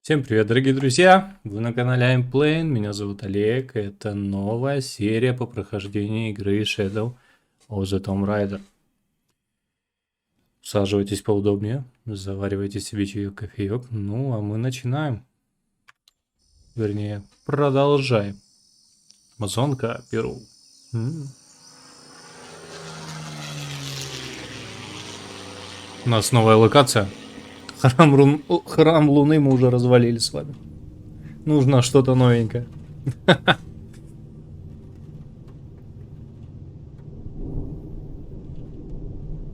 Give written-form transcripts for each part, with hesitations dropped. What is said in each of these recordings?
Всем привет, дорогие друзья! Вы на канале I'm Playing, меня зовут Олег, это новая серия по прохождению игры Shadow of the Tomb Raider. Усаживайтесь поудобнее, заваривайте себе чаек, кофеек, ну а мы начинаем. Вернее, продолжаем. Амазонка Перу. У нас новая локация. Храм Луны мы уже развалили с вами. Нужно что-то новенькое.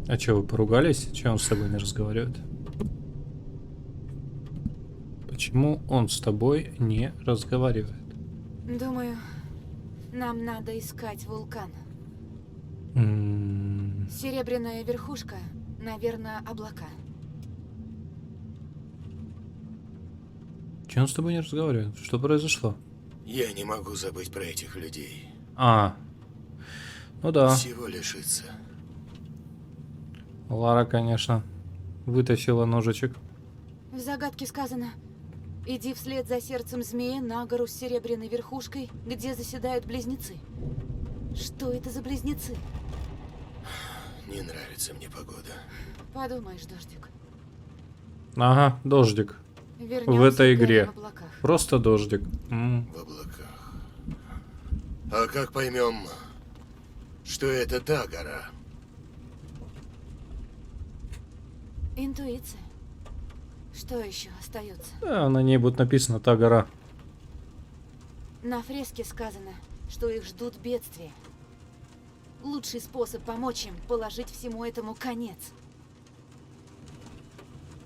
А чё, вы поругались? Чё он с тобой не разговаривает? Почему он с тобой не разговаривает? Думаю, нам надо искать вулкан. Серебряная верхушка, наверное, облака. Чё он с тобой не разговаривает? Что произошло? Я не могу забыть про этих людей. Ну да. Всего лишиться. Лара, конечно, вытащила ножичек. В загадке сказано: иди вслед за сердцем змея на гору с серебряной верхушкой, где заседают близнецы. Что это за близнецы? Не нравится мне погода. Подумаешь, дождик. Ага, дождик. Вернемся В этой к горе игре. в облаках. Просто дождик. В облаках. А как поймем, что это та гора? Интуиция. Что еще остается? Да, на ней будет написано та гора. На фреске сказано, что их ждут бедствия. Лучший способ помочь им — положить всему этому конец.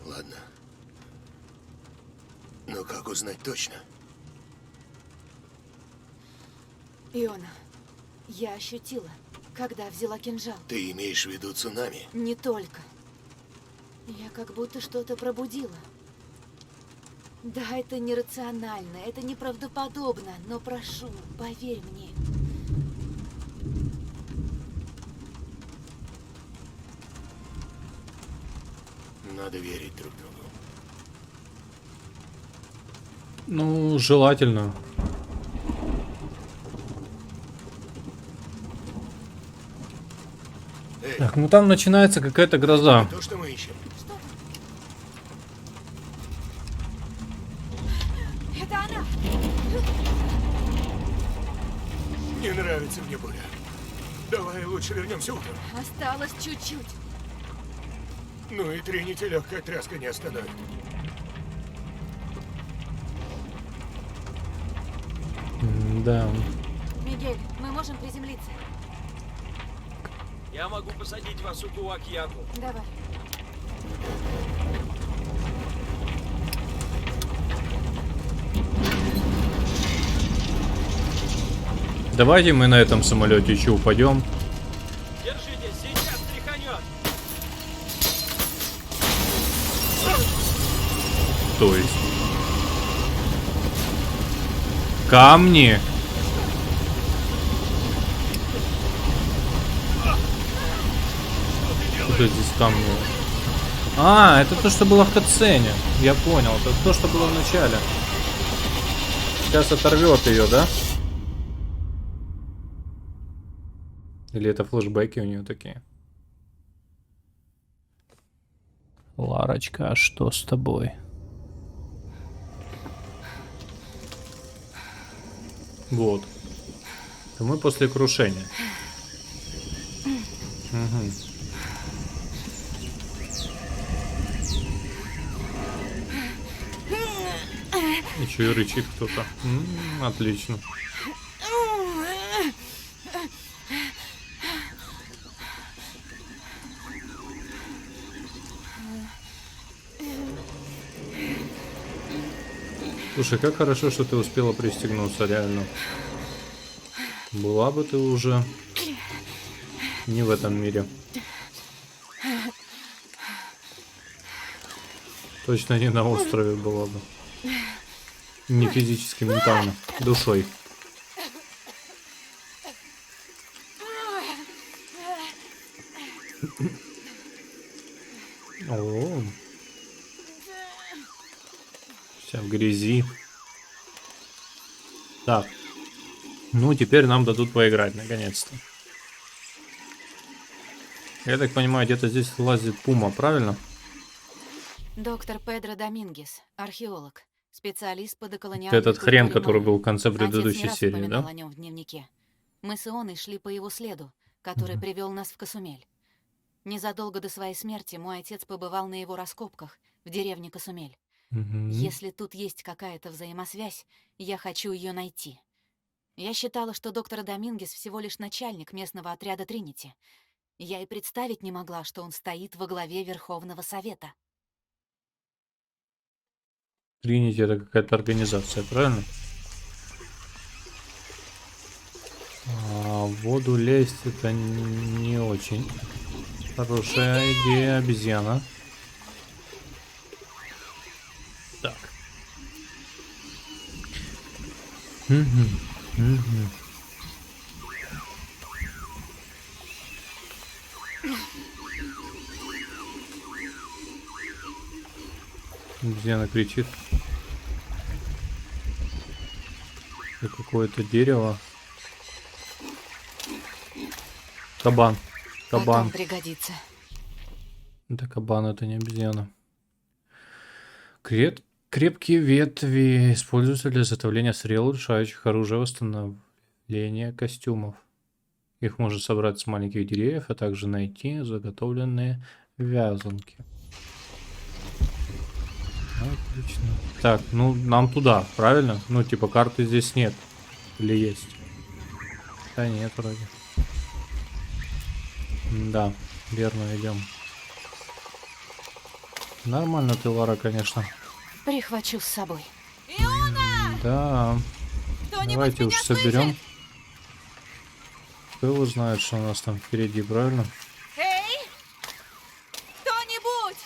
Ладно. Но как узнать точно? Иона, я ощутила, когда взяла кинжал. Ты имеешь в виду цунами? Не только. Я как будто что-то пробудила. Да, это нерационально, это неправдоподобно, но прошу, поверь мне. Надо верить друг другу. Ну, желательно. Эй, Так, ну там начинается какая-то гроза. то, что мы ищем. Что там? Это она! Не нравится мне буря. Давай лучше вернемся утром. Осталось чуть-чуть. Ну и Тринити легкая тряска не остановит. Да. Мигель, мы можем приземлиться. Я могу посадить вас у Куакьяку. Давай. Давайте мы на этом самолете еще упадем. Держите, сейчас тряханет. То есть. Камни. Что здесь камни? А, это то, что было в катсцене. Я понял. Это то, что было в начале. Сейчас оторвет ее, да? Или это флешбеки у нее такие? Ларочка, а что с тобой? Вот. Это мы после крушения. Угу. Еще и рычит кто-то. Отлично. Слушай, как хорошо, что ты успела пристегнуться, реально. Была бы ты уже не в этом мире. Точно не на острове была бы. Не физически, ментально. Душой. О. Вся в грязи. Так. Ну, теперь нам дадут поиграть, наконец-то. Я так понимаю, где-то здесь лазит пума, правильно? Доктор Педро Домингес, археолог, специалист по Это доколониальной этот хрен, культуре который майя. был в конце Отец не предыдущей раз серии, упоминал да? о нем в дневнике. Мы с Ионой шли по его следу, который привел нас в Касумель. Незадолго до своей смерти мой отец побывал на его раскопках в деревне Касумель. Мгм. Если тут есть какая-то взаимосвязь, я хочу ее найти. Я считала, что доктор Домингес всего лишь начальник местного отряда Тринити. Я и представить не могла, что он стоит во главе Верховного Совета. Тринити это какая-то организация, правильно? А в воду лезть это не очень хорошая идея, обезьяна. Так. Мгм, мгм. Обезьяна кричит. Это какое-то дерево. Кабан. Кабан. Потом пригодится. Это кабан, это не обезьяна. Крепкие ветви используются для изготовления стрел, улучшающих оружие, восстановления костюмов. Их можно собрать с маленьких деревьев, а также найти заготовленные вязанки. Отлично. Так, ну нам туда, правильно? Ну типа карты здесь нет. Или есть? Да нет, вроде. Да, верно, идем. Нормально ты, Лара, конечно. Прихвачу с собой. Да. Кто-нибудь Давайте меня уж соберем. Кто его знает, что у нас там впереди, правильно? Эй! Кто-нибудь!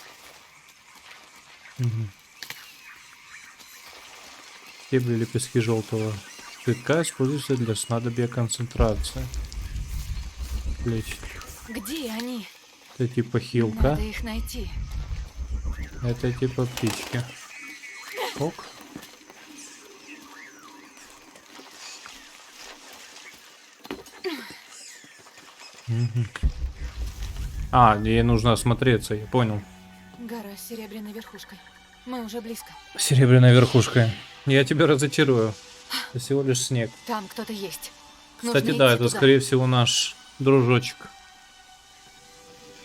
Стебли или лепестки желтого цветка используются для снадобья концентрации. Отлично. Где они? Это типа хилка. Надо их найти. Это типа птички. Ок. Мгм. А, ей нужно осмотреться, я понял. Гора с серебряной верхушкой. Мы уже близко. Серебряная верхушка. Я тебя разочарую. Это всего лишь снег. Там кто-то есть. Кстати, Нужно да, идти это туда. скорее всего наш дружочек.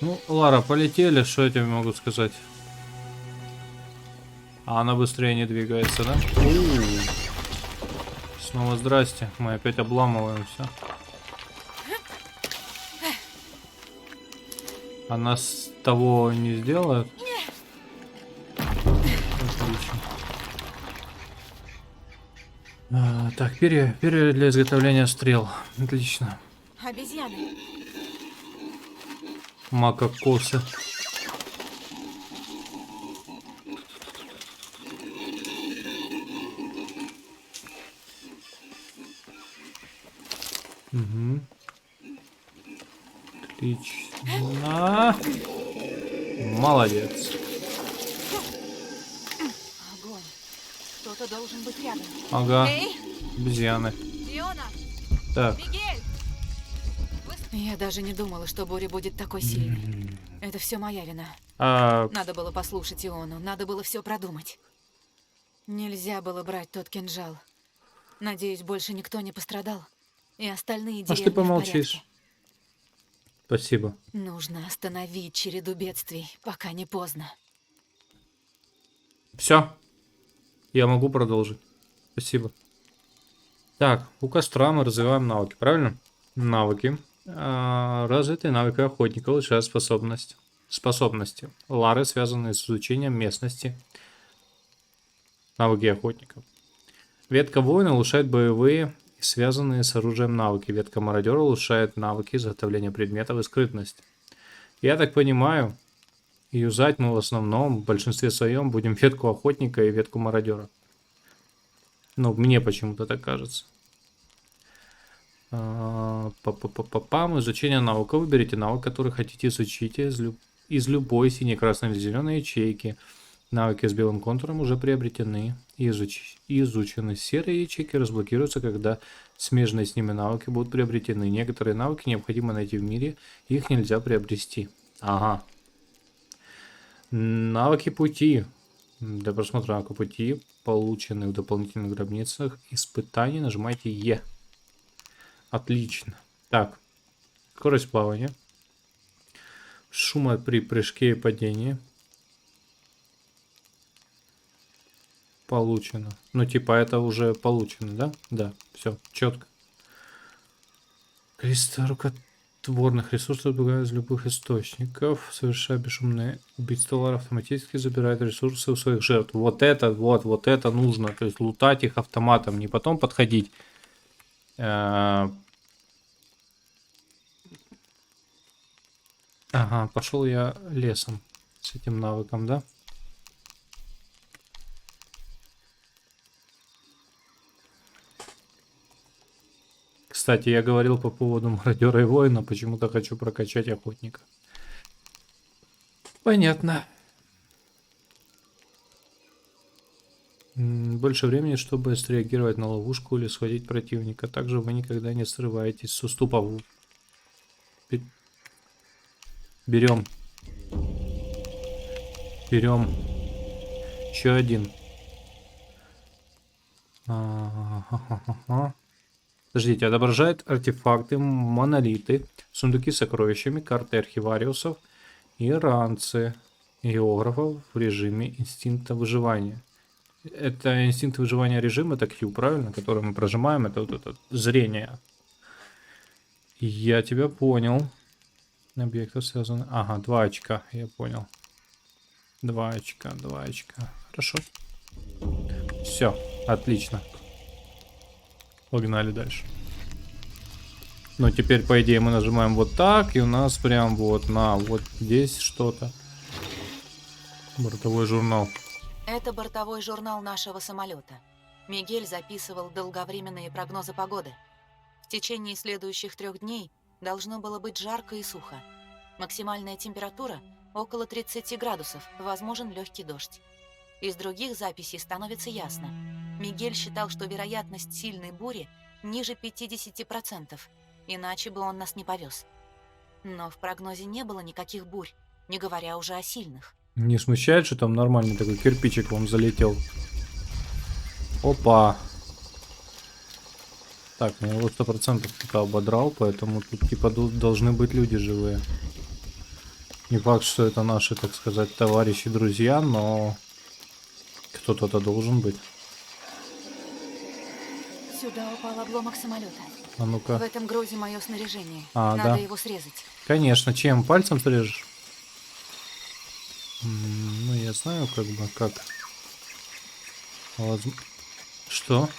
Ну, Лара, полетели, что я тебе могу сказать? А она быстрее не двигается, да? Снова здрасте. Мы опять обламываем все. Она с того не сделает? Отлично. Так, перья для изготовления стрел. Отлично. Обезьяны. Макакосы. Угу. Отлично. Молодец. Огонь. Кто-то должен быть рядом. Ага. Эй, Обезьяны. Фиона! Так. Мигель! Я даже не думала, что буря будет такой сильной. Это все моя вина. А, Надо было послушать Иону, надо было все продумать. Нельзя было брать тот кинжал. Надеюсь, больше никто не пострадал. И остальные может, деревни ты в помолчишь? порядке. Спасибо. Нужно остановить череду бедствий, пока не поздно. Все. Я могу продолжить. Спасибо. Так, у костра мы развиваем навыки, правильно? Навыки. Развитые навыки охотника улучшают способности. Лары, связанные с изучением местности. Навыки охотника. Ветка воина улучшает боевые, связанные с оружием навыки. Ветка мародера улучшает навыки изготовления предметов и скрытность. Я так понимаю, юзать мы в основном, в большинстве своем, будем ветку охотника и ветку мародера. Ну, мне почему-то так кажется. Изучение навыка. Выберите навык, который хотите изучить из любой синей, красной или зеленой ячейки. Навыки с белым контуром уже приобретены изучены. Серые ячейки разблокируются, когда смежные с ними навыки будут приобретены. Некоторые навыки необходимо найти в мире, их нельзя приобрести. Ага. Навыки пути. Для просмотра навыка пути, полученные в дополнительных гробницах испытаний, нажимайте Е. Отлично. Так. Скорость плавания. Шума при прыжке и падении. Получено. Ну, типа, это уже получено, да? Да, все, четко. Количество рукотворных ресурсов добывают из любых источников. Совершая бесшумное убийство, Лара автоматически забирает ресурсы у своих жертв. Вот это нужно. То есть лутать их автоматом, не потом подходить. Ага, пошел я лесом с этим навыком, да? Кстати, я говорил по поводу мародера и воина, почему-то хочу прокачать охотника. Понятно. Больше времени, чтобы среагировать на ловушку или схватить противника. Также вы никогда не срываетесь с уступов. Берем. Еще один. Подождите, отображает артефакты, монолиты, сундуки с сокровищами, карты архивариусов и ранцы географов в режиме инстинкта выживания. Это инстинкт выживания режим, это Q, правильно? Который мы прожимаем, это вот это зрение. Я тебя понял. Объектов связаны. Ага, 2 очка, я понял. 2 очка. Хорошо. Все, отлично. Погнали дальше. Ну, теперь, по идее, мы нажимаем вот так, и у нас прям вот вот здесь что-то. Бортовой журнал. Это бортовой журнал нашего самолета. Мигель записывал долговременные прогнозы погоды. В течение следующих 3 дней должно было быть жарко и сухо. Максимальная температура около 30 градусов, возможен легкий дождь. Из других записей становится ясно. Мигель считал, что вероятность сильной бури ниже 50%, иначе бы он нас не повез. Но в прогнозе не было никаких бурь, не говоря уже о сильных. Не смущает, что там нормальный такой кирпичик вам залетел? Опа! Так, я его 100% кто-то ободрал, поэтому тут типа должны быть люди живые. Не факт, что это наши, так сказать, товарищи, друзья, но кто-то должен быть. Сюда упал обломок самолета. А ну-ка. В этом грузе мое снаряжение. А, Надо да. его срезать. Конечно, чем? Пальцем срежешь? Ну, я знаю, как бы, как. Что?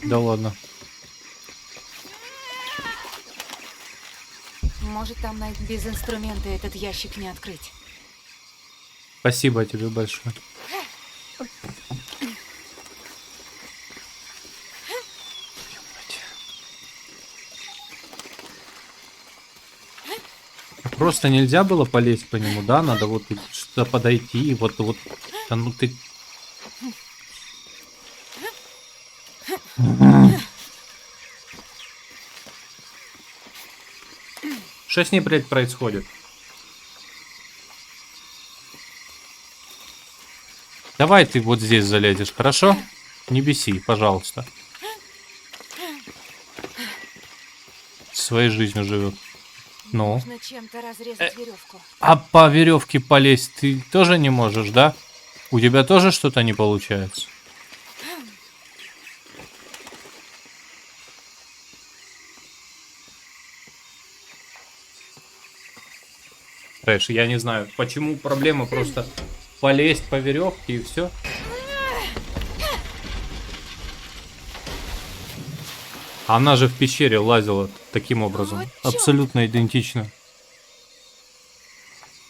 Да ладно. Может, там без инструмента этот ящик не открыть. Спасибо тебе большое. Просто нельзя было полезть по нему, да? Надо вот сюда подойти, вот. Да ну ты... Что с ней, блядь, происходит? Давай ты вот здесь залезешь, хорошо? Не беси, пожалуйста. Своей жизнью живет. Ну. Нужно чем-то разрезать веревку. А по веревке полезть ты тоже не можешь, да? У тебя тоже что-то не получается? Рэш, я не знаю, почему проблема просто полезть по веревке и все. Она же в пещере лазила таким образом. Абсолютно идентично.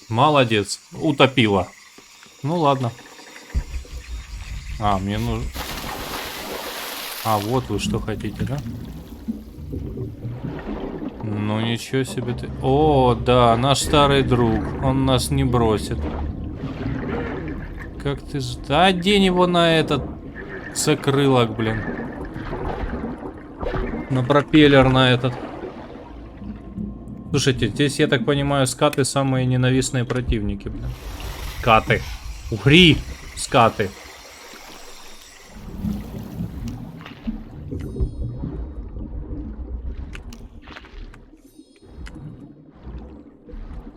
Молодец. Утопила. Ну ладно. А, мне нужно... А, вот вы что хотите, да? Ну ничего себе ты... О, да, наш старый друг. Он нас не бросит. Как ты... Да, одень его на этот закрылок, блин. На пропеллер на этот. Слушайте, здесь, я так понимаю, скаты самые ненавистные противники, блин. Скаты. Угри! Скаты.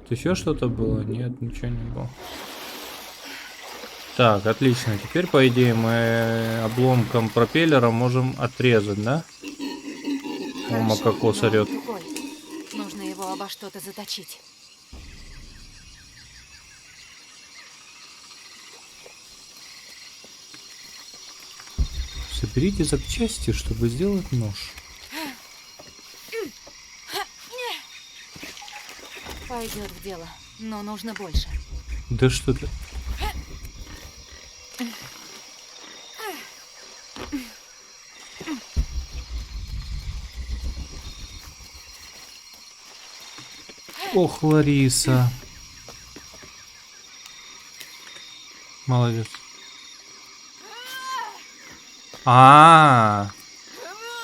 Тут еще что-то было? Нет, ничего не было. Так, отлично. Теперь, по идее, мы обломком пропеллера можем отрезать, да? О, макакос но он орёт. тупой. Нужно его обо что-то заточить. Соберите запчасти, чтобы сделать нож. Пойдет в дело, но нужно больше. Да что ты... Ох, Лариса. Молодец.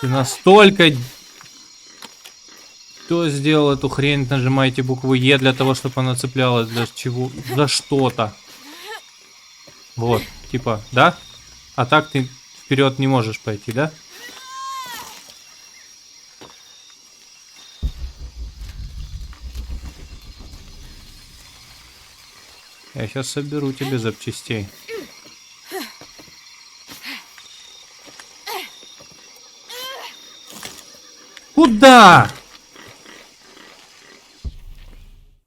Ты настолько... Кто сделал эту хрень? Нажимаете букву Е для того, чтобы она цеплялась для чего? За что-то. Вот, типа, да? А так ты вперед не можешь пойти, да? Я сейчас соберу тебе запчастей. Куда?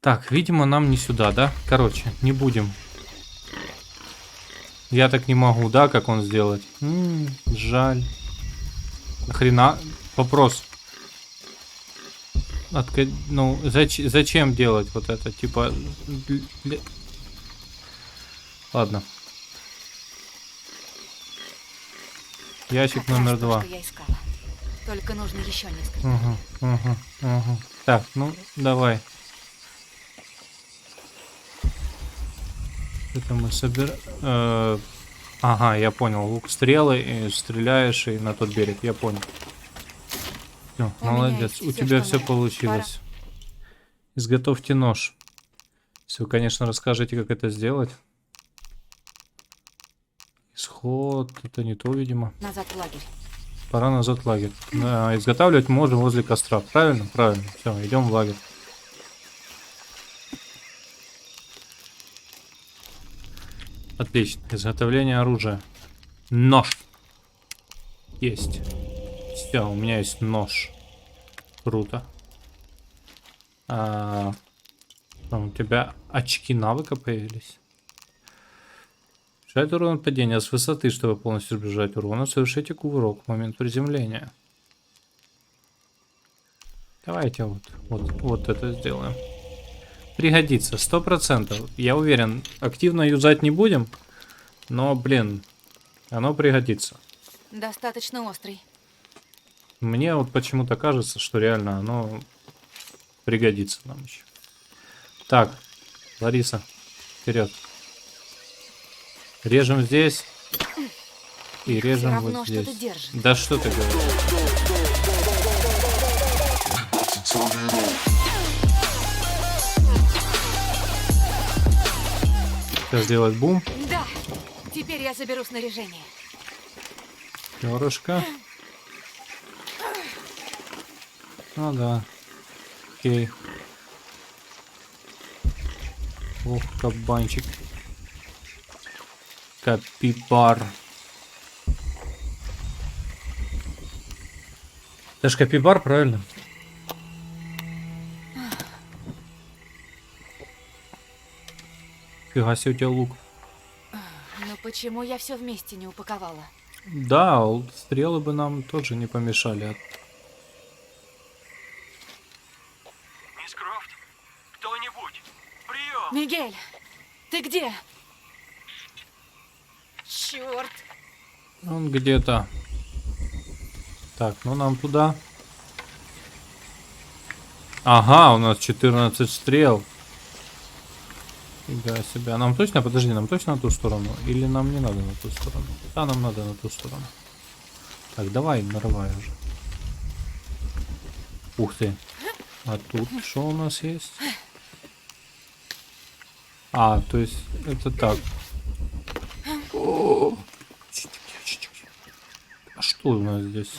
Так, видимо, нам не сюда, да? Короче, не будем. Я так не могу, да, как он сделать? Жаль. Нахрена? Вопрос. Ну, зачем делать вот это? Типа... Ладно. Ящик Как раз номер то, 2. что я искала. Только нужно еще несколько. Угу. Так, ну, давай. Это мы собираем... Ага, я понял. Лук, стрелы, и стреляешь и на тот берег. Я понял. Всё, У меня молодец. есть У всё, тебя что все надо. получилось. Изготовьте нож. Если вы, конечно, расскажете, как это сделать. Исход. Это не то, видимо. Назад в лагерь. Пора назад в лагерь. Да, изготавливать можем возле костра. Правильно? Правильно. Все, идем в лагерь. Отлично. Изготовление оружия. Нож. Есть. Все, у меня есть нож. Круто. У тебя очки навыка появились. Снижает урон падения с высоты, чтобы полностью избежать урона. Совершите кувырок в момент приземления. Давайте вот это сделаем. Пригодится, 100%. Я уверен, активно юзать не будем. Но, блин, оно пригодится. Достаточно острый. Мне вот почему-то кажется, что реально оно пригодится нам еще. Так, Лариса, вперед. Режем здесь. И режем равно вот здесь. что-то держит. Да что ты говоришь? Сейчас сделать бум. Да, теперь я заберу снаряжение. Перышко. Ну да. Окей. Ох, кабанчик. Капибар. Это ж капибар, правильно? Фига себе, у тебя лук. Но почему я все вместе не упаковала? Да, стрелы бы нам тоже не помешали. Мисс Крофт? Кто-нибудь? Прием! Мигель, ты где? Черт! Он где-то. Так, ну нам туда. Ага, у нас 14 стрел. Фига себе. А нам точно, подожди, нам точно на ту сторону? Или нам не надо на ту сторону? Да, нам надо на ту сторону. Так, давай, нарывай уже. Ух ты. А тут что у нас есть? А, то есть это так. О! А что у нас здесь?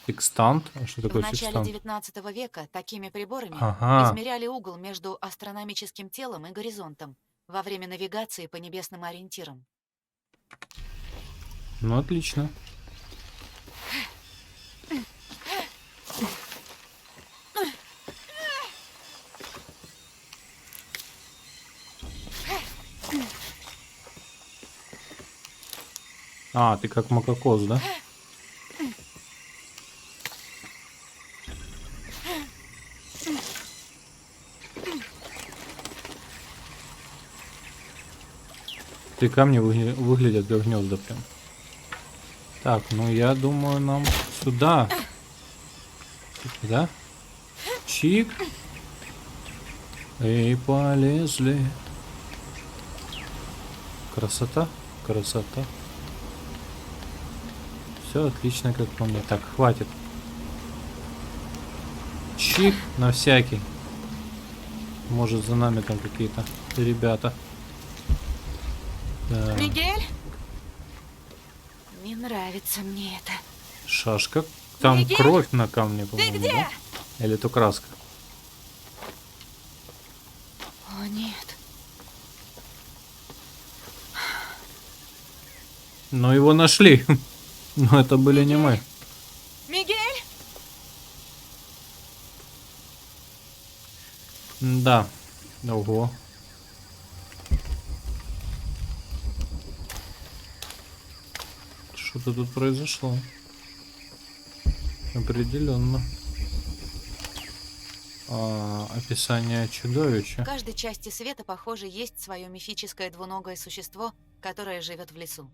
Секстант? А что В такое начале секстант? 19 века такими приборами Ага. измеряли угол между астрономическим телом и горизонтом во время навигации по небесным ориентирам. Ну, отлично. А, ты как макакос, да? Ты камни выглядят как гнезда прям. Так, ну я думаю, нам сюда. Да? Чик. И полезли. Красота, красота. Все отлично, как по мне. Так, хватит. Чик на всякий. Может, за нами там какие-то ребята. Да. Мигель? Не нравится мне это. Шашка. Там Мигель? кровь на камне, по-моему, где? да? Или это краска? О, нет. Но его нашли. Но это были не мы. Мигель? Да. Ого. Что-то тут произошло. Определенно. Описание В чудовища. каждой части света, похоже, есть свое мифическое двуногое существо, которое живет в лесу.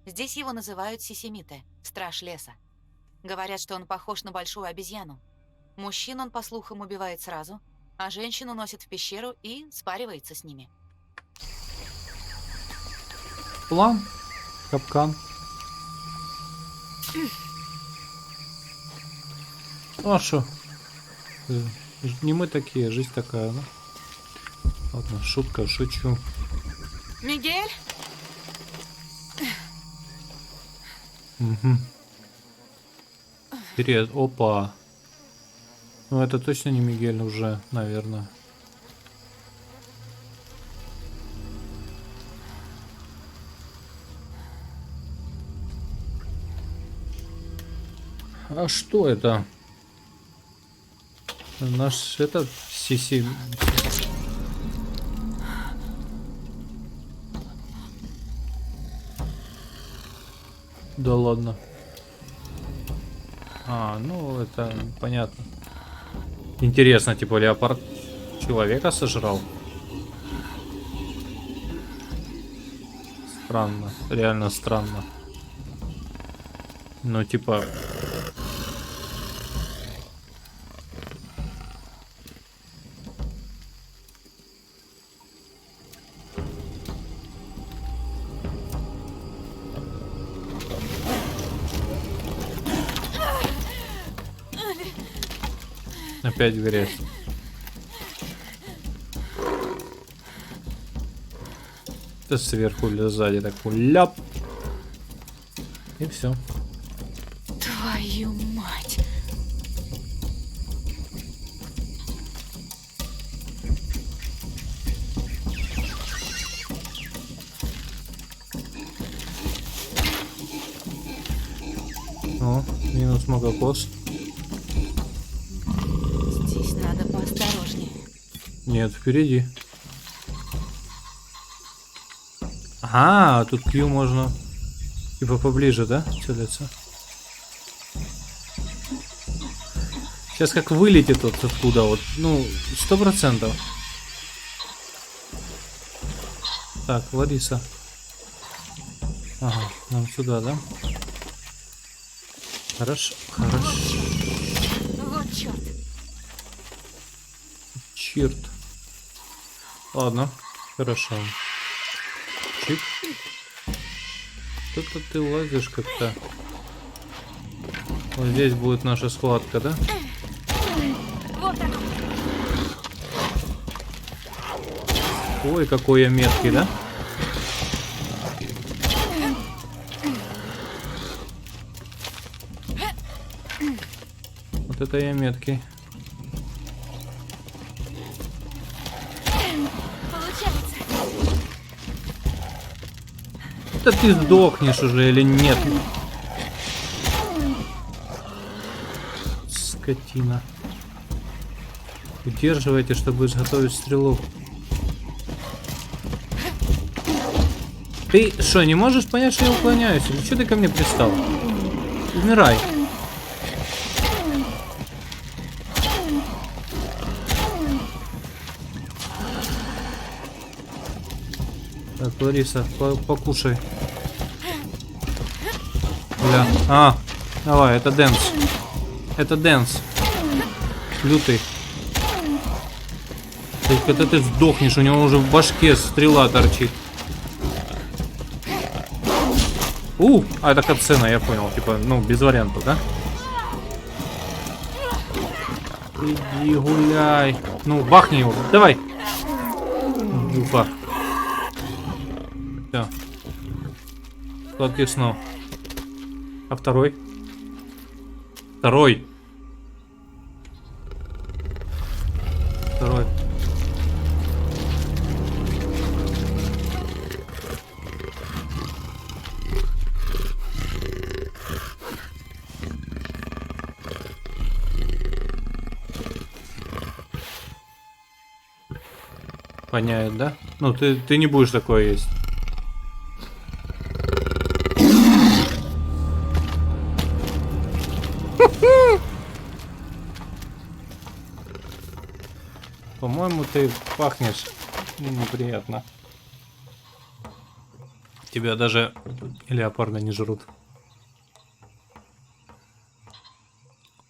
Здесь его называют Сисимите, страж леса. Говорят, что он похож на большую обезьяну. Мужчин он, по слухам, убивает сразу, а женщину носит в пещеру и спаривается с ними. План. Капкан. Ну а шо? Не мы такие, жизнь такая, да? Ладно, шутка, шучу. Мигель? Угу. Вперед. Опа. Ну это точно не Мигель уже, наверное. А что это? Наш этот Сиси. Да ладно. А, ну это понятно. Интересно, типа леопард человека сожрал? Странно, реально странно. Ну типа... Опять грязь. Это сверху или сзади такой ляп. И все. Твою мать! О, минус магакос. Здесь надо поосторожнее. Нет, впереди. Ага, тут Q можно типа поближе, да, целиться? Сейчас как вылетит вот откуда вот, ну, 100%. Так, Лариса. Ага, нам сюда, да? Хорошо, хорошо. Вот черт. Черт. Ладно, хорошо. Чик. Что-то ты лазишь как-то. Вот здесь будет наша схватка, да? Вот оно. Ой, какой я меткий, да? Вот это я меткий. Получается. Да ты сдохнешь уже или нет? Скотина. Удерживайте, чтобы изготовить стрелу. Ты что, не можешь понять, что я уклоняюсь? Или что ты ко мне пристал? Умирай. Так, Лариса, покушай. Бля. А, давай, это Дэнс. Это Дэнс. Лютый. Когда ты сдохнешь, у него уже в башке стрела торчит. А это катсцена, я понял. Типа, ну, без вариантов, да? Иди гуляй. Ну, бахни его. Давай. Уфа. Все. Сладких снов. А второй? Второй. Второй. Понятно, да? Ну, ты не будешь такое есть. По-моему, ты пахнешь неприятно. Тебя даже леопарды не жрут.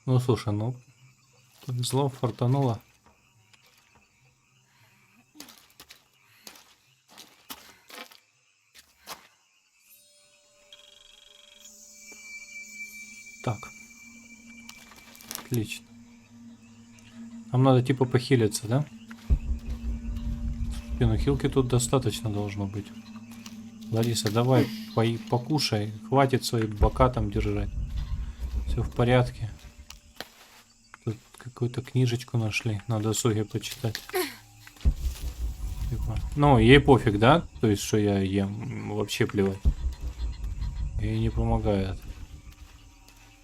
Ну, слушай, ну, повезло, фартануло. Так. Отлично. Нам надо типа похилиться, да? Ну хилки тут достаточно должно быть. Лариса, давай покушай. Хватит свои бока там держать. Все в порядке. Тут какую-то книжечку нашли. На досуге почитать. Типа. Ну, ей пофиг, да? То есть, что я ем. Вообще плевать. Ей не помогает.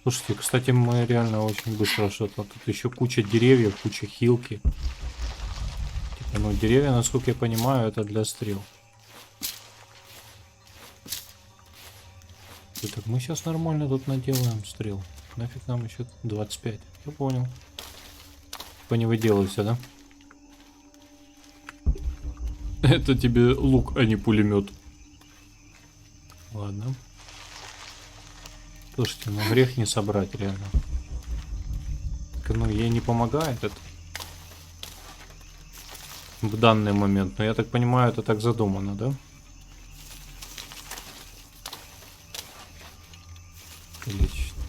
Слушайте, кстати, мы реально очень быстро что-то. Тут еще куча деревьев, куча хилки. Типа, ну, деревья, насколько я понимаю, это для стрел. Так, мы сейчас нормально тут наделаем стрел. Нафиг нам еще 25. Я понял. Типа не выделывайся, да? Это тебе лук, а не пулемет. Ладно. Слушайте, ну грех не собрать, реально. Так, ну, ей не помогает это. В данный момент. Но я так понимаю, это так задумано, да? Отлично.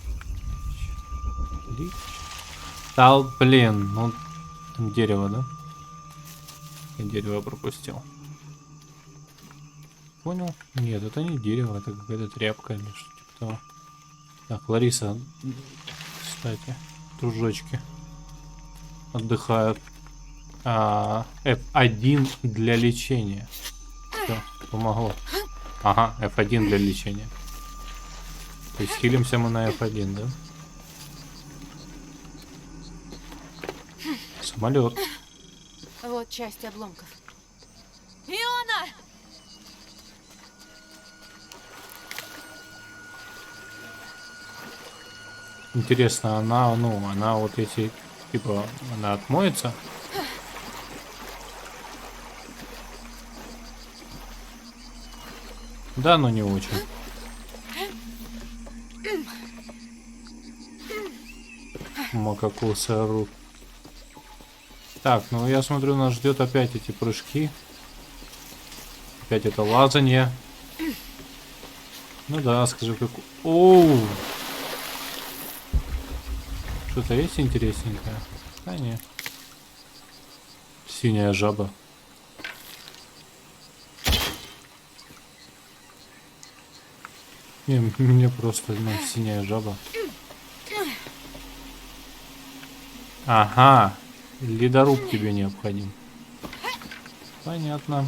Отлично. Да, блин, ну там дерево, да? Я дерево пропустил. Понял? Нет, это не дерево, это какая-то тряпка или что-то типа того. Так, Лариса, кстати, дружочки отдыхают. F1 для лечения. Все, помогло. Ага, F1 для лечения. То есть хилимся мы на F1, да? Самолет. Вот часть обломков. Иона! Интересно, она, ну, она вот эти, типа, она отмоется? Да, но не очень. Макакусы орут. Так, ну я смотрю, нас ждет опять эти прыжки. Опять это лазанье. Ну да, скажи, как... Оу! Что-то есть интересненькое? Да нет. Синяя жаба. Не, мне просто синяя жаба. Ага. Ледоруб тебе необходим. Понятно.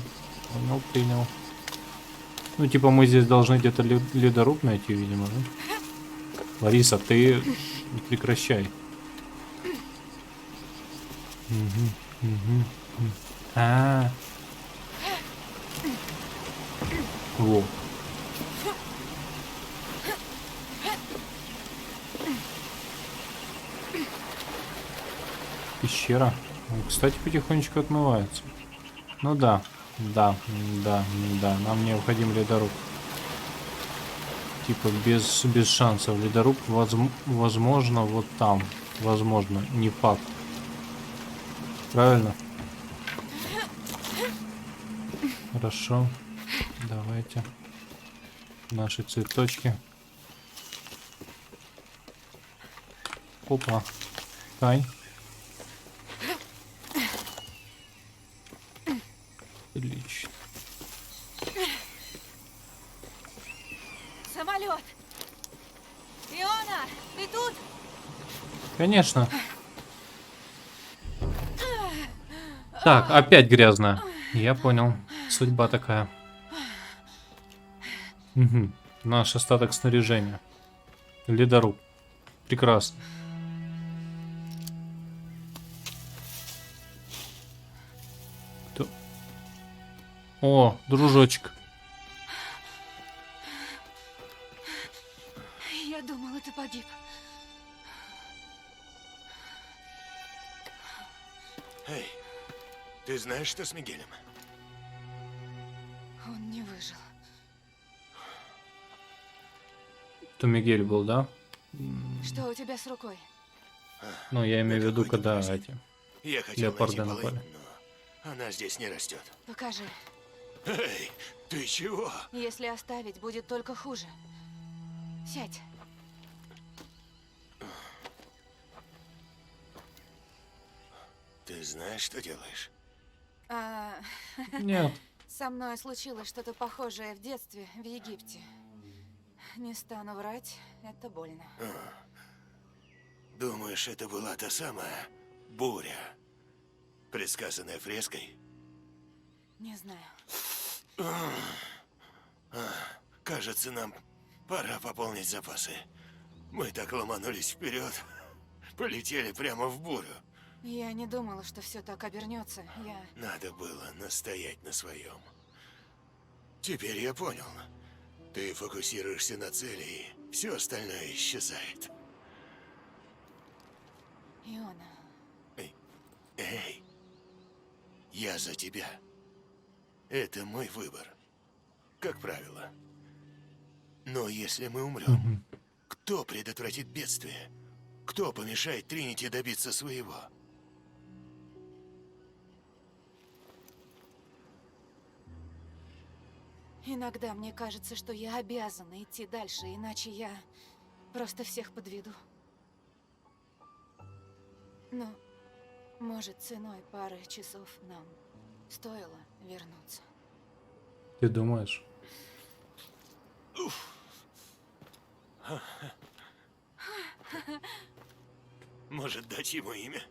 Понял, принял. Ну, типа, мы здесь должны где-то ледоруб найти, видимо, да? Лариса, ты прекращай. А. Во. Пещера. Кстати, потихонечку отмывается. Ну да. Да. Нам необходим ледоруб. Типа без шансов. Ледоруб возможно вот там. Возможно. Не факт. Правильно? Хорошо. Давайте. Наши цветочки. Опа. Кай. Отлично. Самолет! Иона, ты тут? Конечно. Так, опять грязно. Я понял. Судьба такая. Угу. Наш остаток снаряжения. Ледоруб. Прекрасно. Кто? О, дружочек. Я думала, ты погиб. Эй, ты знаешь, что с Мигелем? Он не выжил. То Мигель был, да? Что у тебя с рукой? Ну, я имею в виду, какой-то когда паразит. эти Я хотел леопарды найти напали. полынь, но она здесь не растет. Покажи. Эй, ты чего? Если оставить, будет только хуже. Сядь. Ты знаешь, что делаешь? Нет. Со мной случилось что-то похожее в детстве в Египте. Не стану врать, это больно. Думаешь, это была та самая буря, предсказанная фреской? Не знаю. Кажется, нам пора пополнить запасы. Мы так ломанулись вперед, полетели прямо в бурю. Я не думала, что все так обернется. Надо было настоять на своем. Теперь я понял. Ты фокусируешься на цели, и все остальное исчезает. Иона, Эй, я за тебя. Это мой выбор, как правило. Но если мы умрем, кто предотвратит бедствие? Кто помешает Тринити добиться своего? иногда мне кажется, что я обязана идти дальше, иначе я просто всех подведу. Но, может, ценой пары часов нам стоило вернуться. Ты думаешь? Может, дать ему имя?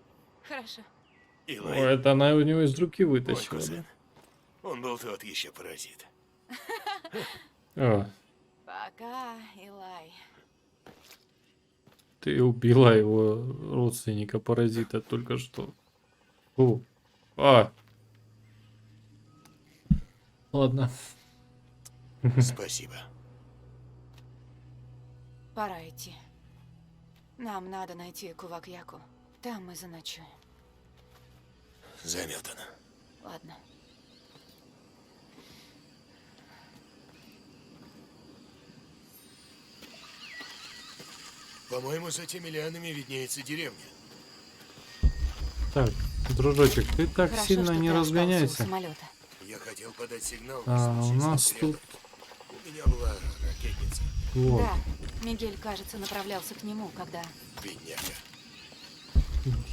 Хорошо. О, Илай, это она у него из руки мой вытащила, кузен. да? Он был тот еще паразит. О, Пока, Илай. ты убила его родственника-паразита только что. Фу. А. Ладно. Спасибо. Пора идти. Нам надо найти Кувакьяку. Там мы заночуем. Заметано. Ладно. По-моему, за теми лианами виднеется деревня. Так, Дружочек, ты так Хорошо, сильно что не ты остался у разгоняйся. самолета. Я хотел подать сигнал А, на у случай нас самолета. тут У меня была ракетница, вот. Да, Мигель, кажется, направлялся к нему, когда... бедняга.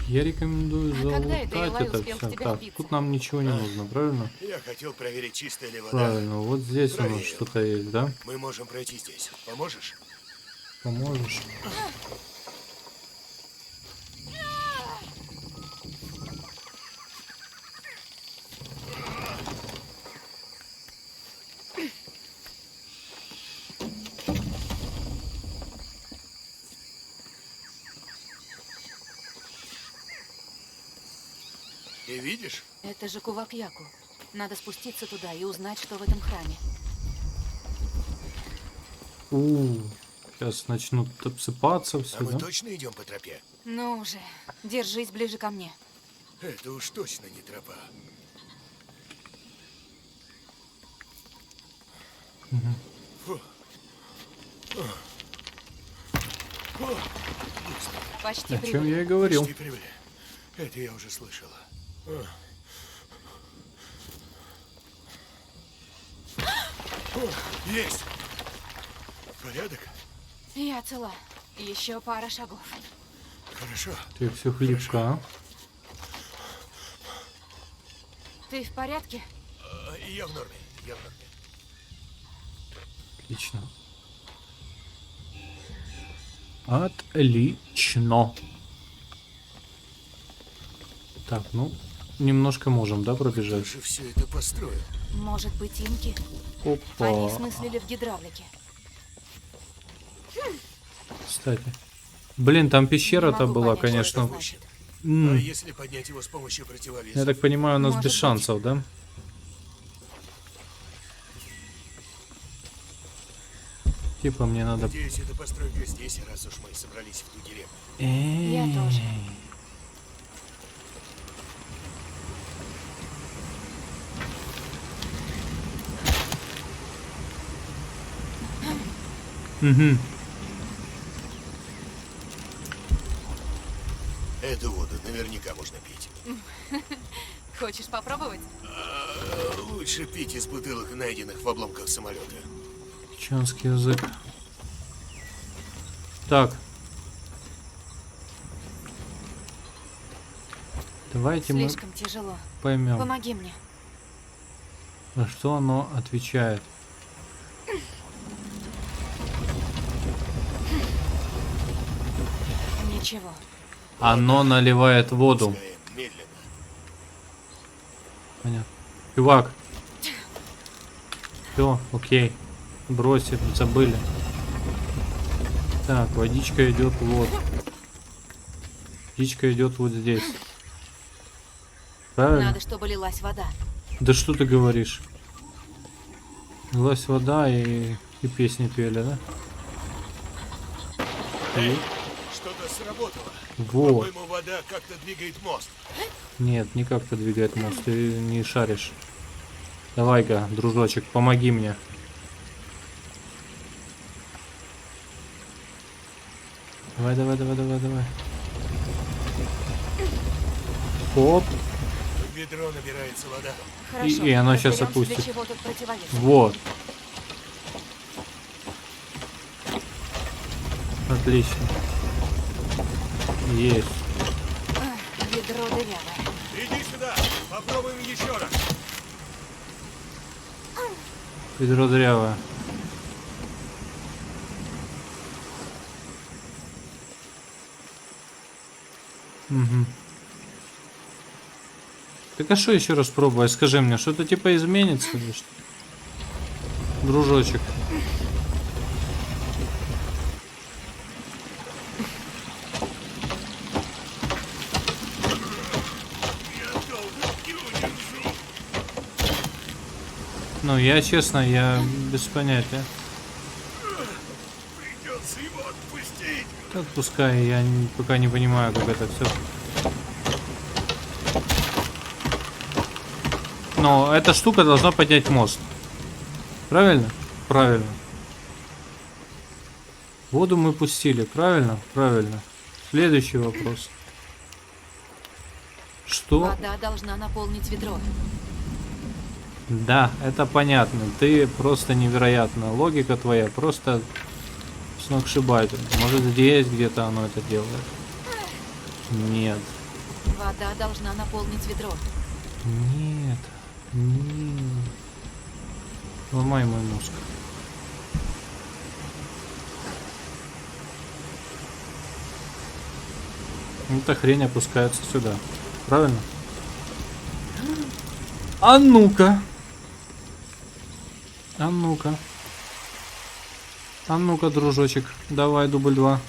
Я рекомендую А когда это залутать Элай это успел в все. тебя Так, вбиться? тут нам ничего не нужно, правильно? Я хотел проверить, чистая ли вода. Правильно, вот здесь у нас Проверил. что-то есть, да? Мы можем пройти здесь. Поможешь? Поможешь? Ты видишь? Это же Кувак-Яку. Надо спуститься туда и узнать, что в этом храме. Сейчас начнут обсыпаться А все, мы да? точно идем по тропе? Ну уже, держись ближе ко мне. Это уж точно не тропа. Фу. Фу. Почти О чем прибыли. я и говорил. Почти прибыли. Это я уже слышала. Есть! Порядок? Я цела. Еще пара шагов. Хорошо. Ты все хлипко, а? Ты в порядке? Я в норме. Я в норме. Отлично. Отлично. Так, ну, немножко можем, да, Кто пробежать? же все это построил? Может быть, инки? Они Опа. смыслили в гидравлике. Кстати. Блин, там Не пещера-то могу была, понять, конечно. что это значит. А М, если поднять его с помощью противовеса? Я так понимаю, у нас Может без быть. шансов, да? Типа мне надо... Надеюсь, эта постройка здесь, раз уж мы собрались в ту деревню. Я тоже. Угу. Эту воду наверняка можно пить. Хочешь попробовать? Лучше пить из бутылок, найденных в обломках самолета. Чанский язык. Так. Давайте мы Слишком тяжело. поймем, Помоги мне. на что оно отвечает. Ничего. Оно наливает воду. Пускаем медленно. Понятно. Чувак. Все, окей. Бросили, забыли. Так, водичка идет вот. Водичка идет вот здесь. Правильно? Надо, чтобы лилась вода. Да что ты говоришь? Лилась вода и песни пели, да? И Что-то сработало. вот. По-моему, вода как-то двигает мост. Нет, не как-то двигает мост, ты не шаришь. Давай-ка, дружочек, помоги мне. Давай, давай, давай, давай, давай. Оп, В ведро набирается вода. Хорошо. и оно щас разберёмся, опустит. Для чего тут противовес? вот. Отлично. Есть. Ведро дырявое. Иди сюда, попробуем еще раз. Ведро дырявое. Угу. Так а что еще раз пробовать? Скажи мне, что-то типа изменится или что? Дружочек. Ну, я честно, я без понятия. Придется его отпустить. Отпускай, я пока не понимаю, как это все. Но эта штука должна поднять мост. Правильно? Правильно. Воду мы пустили, правильно? Правильно. Следующий вопрос. Что? Вода должна наполнить ведро. Да, это понятно. Ты просто невероятна. Логика твоя просто сногсшибательна. Может, здесь где-то оно это делает? Нет. Вода должна наполнить ведро. Нет. Нет. Ломай мой мозг. Эта хрень опускается сюда. Правильно? А ну-ка. А ну-ка. А ну-ка, дружочек. Давай, дубль 2.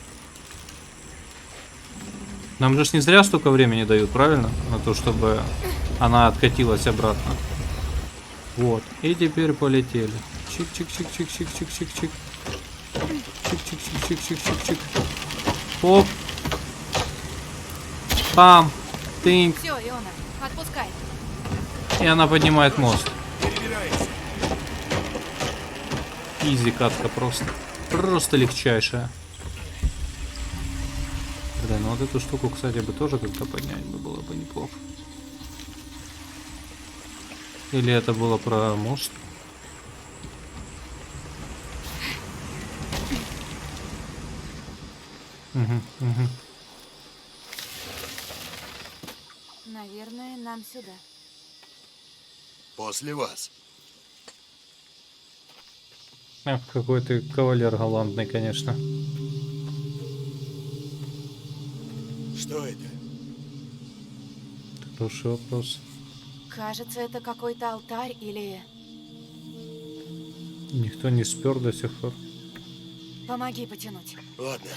Нам же ж не зря столько времени дают, правильно? На то, чтобы она откатилась обратно. Вот. И теперь полетели. Чик-чик-чик-чик-чик-чик-чик-чик. Чик-чик-чик-чик-чик-чик-чик. Оп. Пам. Тынь. Все, Иона, отпускай. И она поднимает мост. Перебирайся. Изи катка просто. Просто легчайшая. Блин, ну вот эту штуку, кстати, бы тоже как-то поднять бы было бы неплохо. Или это было про мост? Угу, угу. Наверное, нам сюда. После вас. Ах, какой ты кавалер галантный, конечно. Что это? Хороший вопрос. Кажется, это какой-то алтарь или... Никто не спер до сих пор. Помоги потянуть. Ладно.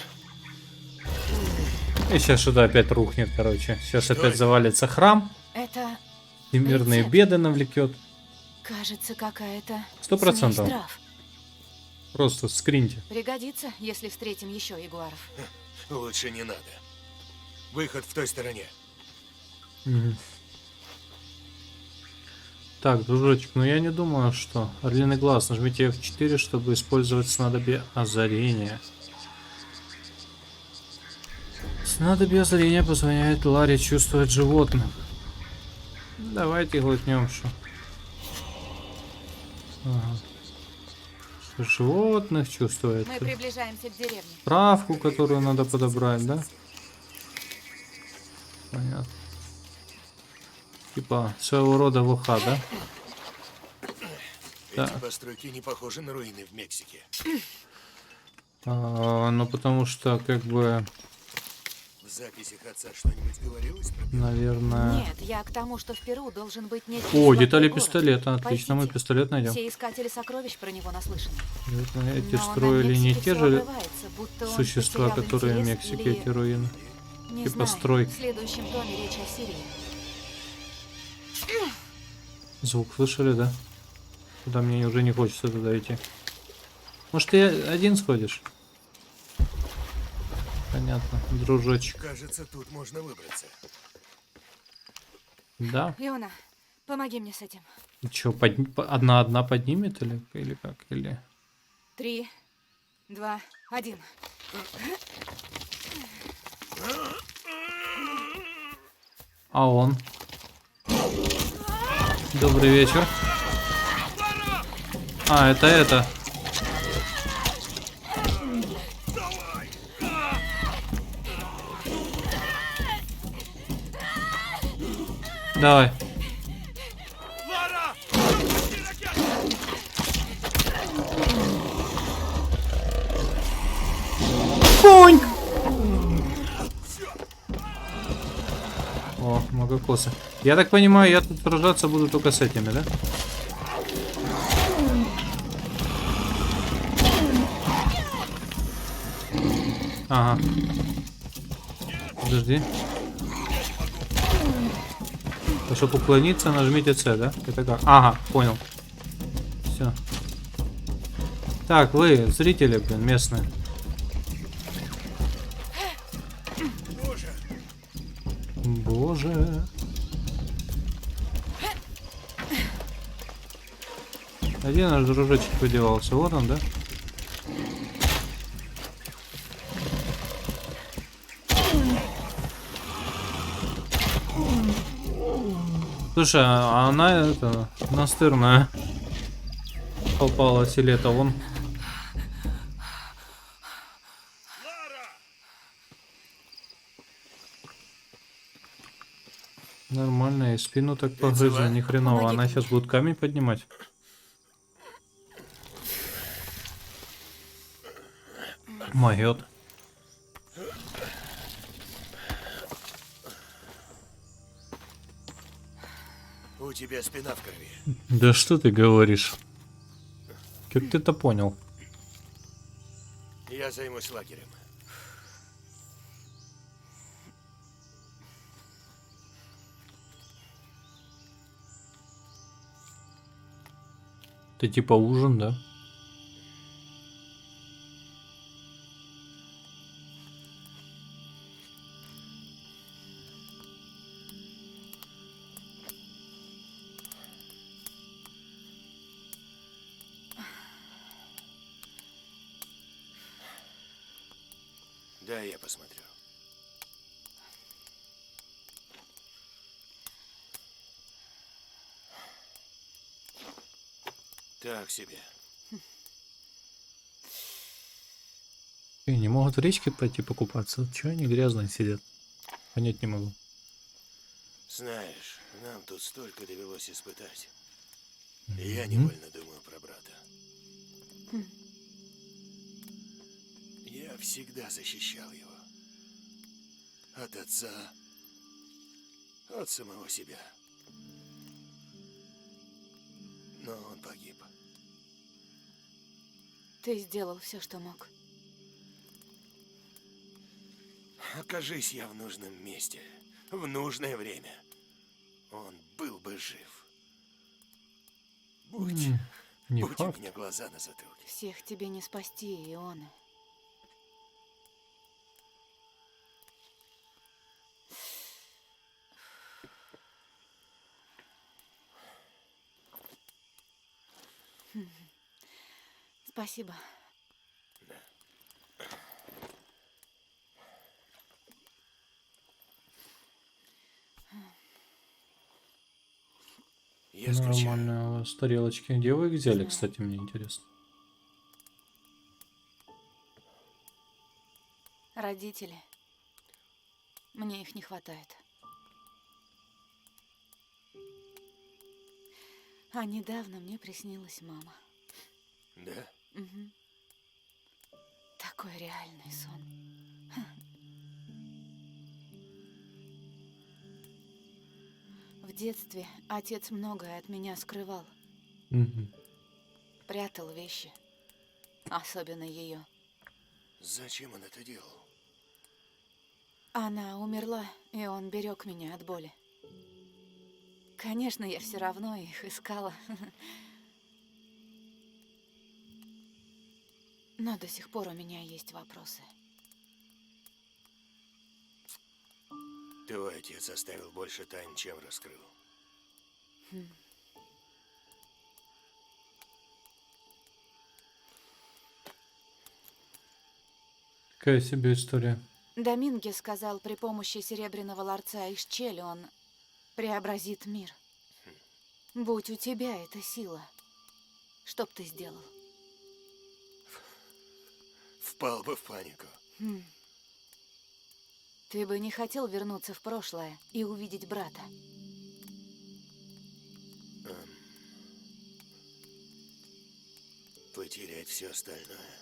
И сейчас сюда опять рухнет, короче. Сейчас Что опять это? завалится храм. Это, И мирные Рецепт. беды навлекет. кажется, какая-то 100%. смесь трав. Просто скриньте. Пригодится, если встретим еще ягуаров. Лучше не надо. Выход в той стороне. Мгм. Так, дружочек, ну я не думаю, что... Орлиный глаз, нажмите F4, чтобы использовать снадобье озарения. Снадобье озарения позволяет Ларе чувствовать животных. Давайте глотнем, что. Ага. Что животных чувствует. Мы приближаемся к деревне. Травку, которую надо подобрать, да? Понятно. Типа своего рода лоха, да? Эти Так. постройки не похожи на руины в Мексике. Ну потому что, как бы, В записях отца что-нибудь говорилось про Перу? наверное... Нет, я к тому, что в Перу должен быть некий О, золотой детали город. пистолета. Отлично, мы Пойдите. пистолет найдем. Все искатели сокровищ про него наслышаны. Наверное, эти Но на строили не Мексике те всё же обрывается, будто он существа, потерял которые в интерес Мексике, или- эти руины. Не типа знаю. стройки. В следующем томе речь о Сирии. Звук слышали, да? Куда мне уже не хочется туда идти. Может, ты один сходишь? Понятно, дружочек. Кажется, тут можно выбраться. Да? Иона, помоги мне с этим. Че, одна поднимет или как? Или... 3, 2, 1. А он? Добрый вечер. А, это. Давай. Пуньк! О, многокосы. Я так понимаю, я тут сражаться буду только с этими, да? Ага. Подожди. Чтобы уклониться, нажмите C, да? Это как? Ага, понял. Все. Так, вы, зрители, блин, местные. Боже. Один наш дружочек подевался. Вот он, да? Слушай, а она это настырная попалась или это он? Нормально, и спину так погрызла, цела? ни хреново. Помоги Она ко сейчас мне. будет камень поднимать. Могет. У тебя спина в крови. Да что ты говоришь? Как ты это понял? Я займусь лагерем. Ты типа ужин, да? Да, я посмотрю. Так себе. И не могут в речке пойти покупаться. Чего они грязные сидят? Понять не могу. Знаешь, нам тут столько довелось испытать. И я невольно думаю про брата. Я всегда защищал его. От отца. От самого себя. Но он погиб. Ты сделал все, что мог. Окажись я в нужном месте, в нужное время, он был бы жив. Будь, Не будь у факт. меня глаза на затылке. Всех тебе не спасти, Ионы. Спасибо. Я скучаю. Нормально, у вас тарелочки. Где вы их взяли, Знаю. кстати, мне интересно. Родители. Мне их не хватает. А недавно мне приснилась мама. Да? Мгм. Такой реальный сон. В детстве отец многое от меня скрывал. Мгм. Прятал вещи. Особенно ее. Зачем он это делал? Она умерла, и он берег меня от боли. Конечно, я все равно их искала. Но до сих пор у меня есть вопросы. Твой отец оставил больше тайн, чем раскрыл. Какая себе история. Доминге сказал, при помощи серебряного ларца из Чели он преобразит мир. Будь у тебя эта сила, что б ты сделал? Впал бы в панику. Ты бы не хотел вернуться в прошлое и увидеть брата? Потерять все остальное?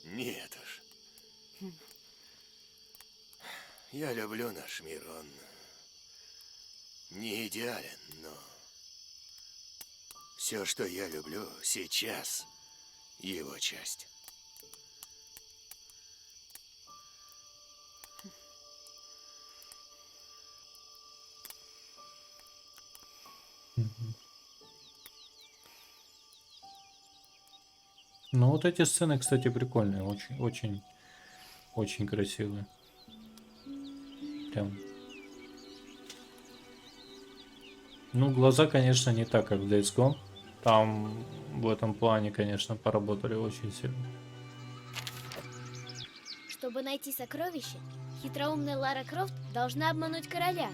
Нет уж. Я люблю наш мир, он не идеален, но все, что я люблю сейчас, его часть. Ну вот эти сцены, кстати, прикольные, очень, очень, очень красивые. Прям. Ну, глаза, конечно, не так, как в Days Gone. Там в этом плане, конечно, поработали очень сильно. Чтобы найти сокровище, хитроумная Лара Крофт должна обмануть короля.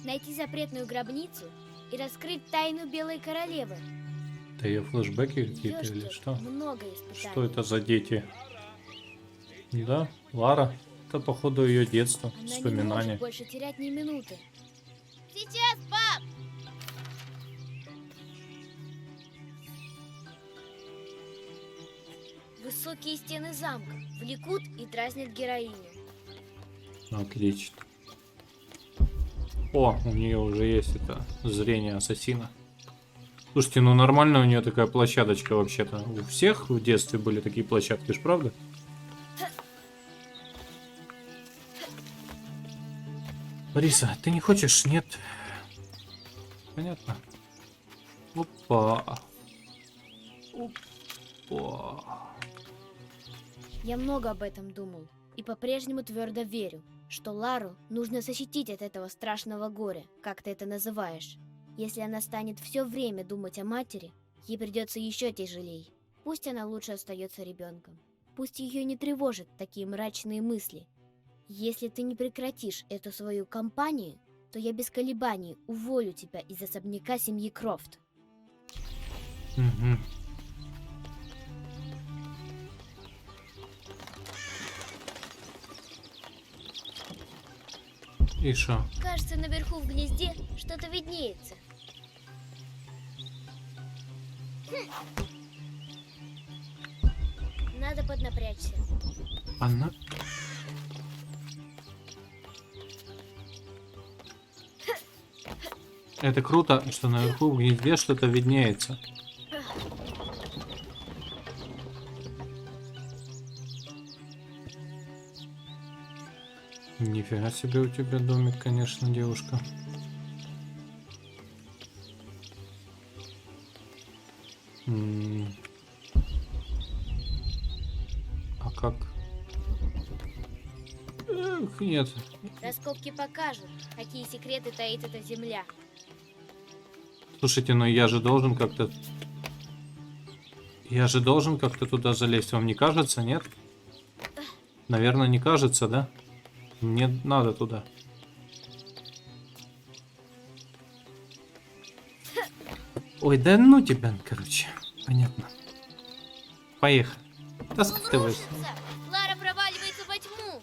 найти запретную гробницу и раскрыть тайну Белой Королевы. Это ее флешбеки какие-то Идёшь или тут, что? много испытаний. Что это за дети? Да, Лара. Это, походу, ее детство, Она не воспоминания. может больше терять ни минуты. Сейчас, пап! Высокие стены замка влекут и дразнят героиню. Отлично. О, у нее уже есть это зрение ассасина. Слушайте, ну нормально у нее такая площадочка вообще-то. У всех в детстве были такие площадки, ж правда? Лариса, ты не хочешь? Нет. Понятно. Опа. Опа. Я много об этом думал и по-прежнему твердо верю, что Лару нужно защитить от этого страшного горя, как ты это называешь. Если она станет все время думать о матери, ей придется еще тяжелей. Пусть она лучше остается ребенком. Пусть ее не тревожат такие мрачные мысли. Если ты не прекратишь эту свою кампанию, то я без колебаний уволю тебя из особняка семьи Крофт. Угу. И шо? Кажется, наверху в гнезде что-то виднеется. Надо поднапрячься. Она... Это круто, что наверху в гнезде что-то виднеется. Нифига себе у тебя домик, конечно, девушка. А как? Эх, нет. Раскопки покажут, какие секреты таит эта земля. Слушайте, но я же должен как-то... Я же должен как-то туда залезть, вам не кажется, нет? Наверное, не кажется, да? Мне надо туда. Ой, да ну тебя, короче. Понятно. Поехали. Да скатывайся. Слушаться! Лара проваливается во тьму!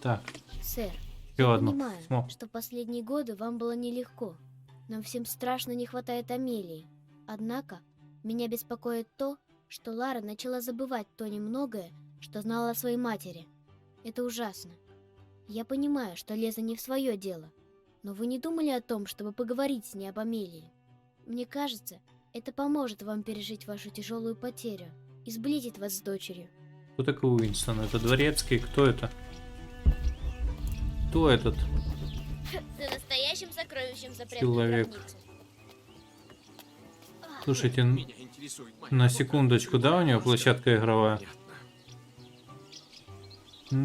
Так, Сэр, еще я одно. понимаю, О, что последние годы вам было нелегко. Нам всем страшно не хватает Амелии. Однако, меня беспокоит то, что Лара начала забывать то немногое, что знала о своей матери. Это ужасно. Я понимаю, что Леза не в свое дело, но вы не думали о том, чтобы поговорить с ней об Амелии? Мне кажется, это поможет вам пережить вашу тяжелую потерю и сблизит вас с дочерью. кто такой Уинстон? Это дворецкий? Кто это? Кто этот? За настоящим сокровищем запретной Человек. гробницы. Слушайте, Меня интересует моя на работа. секундочку, да, у нее площадка игровая? Понятно.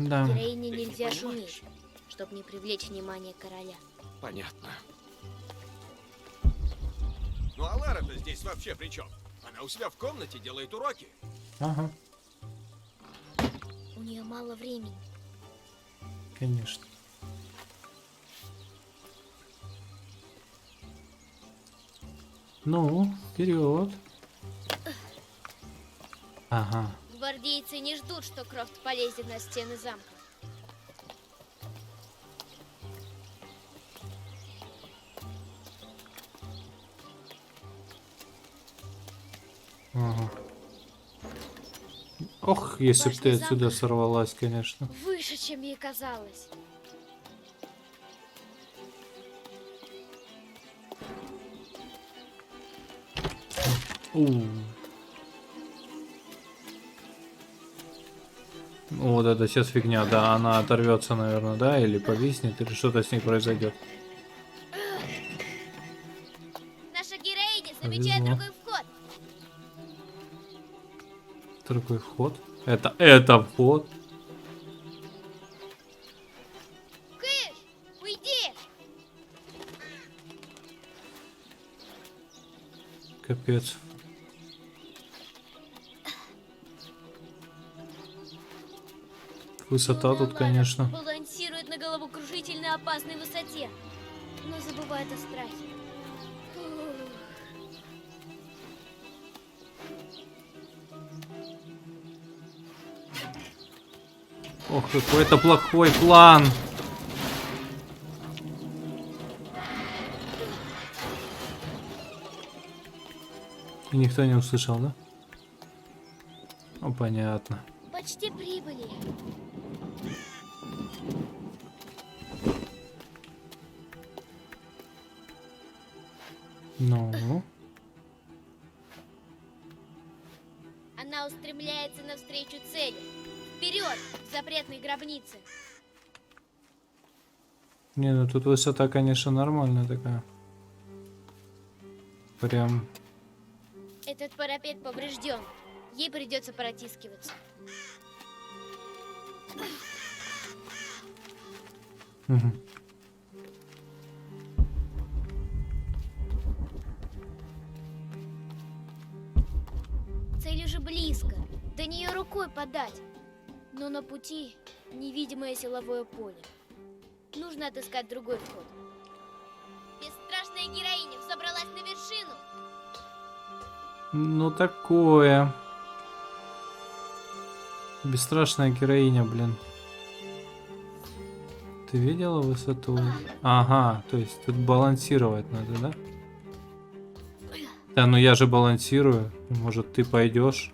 Да. Героине Ты не нельзя понимаешь. шуметь, чтобы не привлечь внимание короля. Понятно. Ну а Лара-то здесь вообще при чем? Она у себя в комнате делает уроки. Ага, У нее мало времени. конечно. Ну, вперед. Ага. Гвардейцы не ждут, что Крофт полезет на стены замка. Ага. Ох, если бы ты Башня отсюда замка. сорвалась, конечно. Выше, чем ей казалось. У. Вот это сейчас фигня, да, она оторвется, наверное, да, или повиснет, или что-то с ней произойдет. Наша героиня Повезло. замечает другой вход. Другой вход. Это вход. Кыш, уйди! Капец. Высота Ну да, тут, Лара, конечно. Было головокружительно опасной высоте, но забывает о страхе. Фух. Ох, какой это плохой план. И никто не услышал, да? Ну, понятно. Почти прибыли. Ну, Она устремляется навстречу цели. Вперед, к запретной гробнице. не, ну тут высота, конечно, нормальная такая. Прям. Этот парапет поврежден. Ей придется протискиваться. Мгм. Цель уже близко. До нее рукой подать. Но на пути невидимое силовое поле. Нужно отыскать другой вход. Бесстрашная героиня взобралась на вершину. Ну такое. Бесстрашная героиня, блин. Ты видела высоту? Ага, то есть тут балансировать надо, да? Да, ну я же балансирую. Может, ты пойдешь?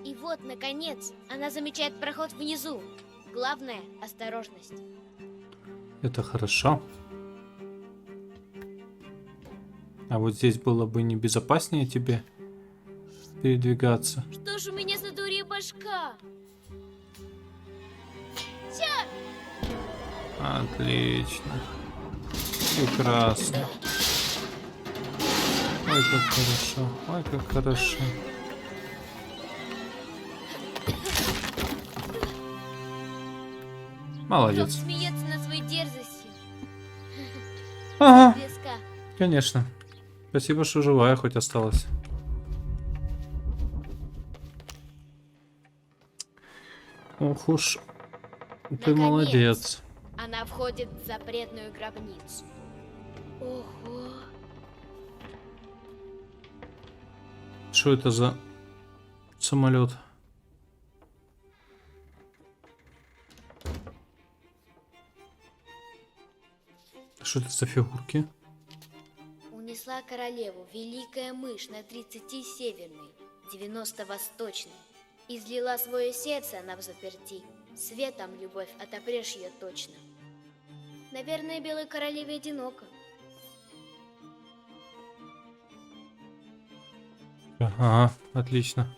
И вот, наконец, она замечает проход внизу. Главное – осторожность. Это хорошо. А вот здесь было бы небезопаснее тебе передвигаться. Что ж у меня за дурья башка? Отлично. Прекрасно. Ой, как хорошо. Ой, как хорошо. Кто Молодец. смеется над своей дерзостью? Ага, Близка. конечно. Спасибо, что живая хоть осталась. Ох уж. Ты Наконец. молодец. Она входит в запретную гробницу. Ого. Что это за самолет? Что это за фигурки? Унесла королеву великая мышь на 30 северной, 90 восточной. Излила свое сердце она в заперти. Светом любовь отопрешь ее точно. Наверное, белой королеве одиноко. Ага, отлично.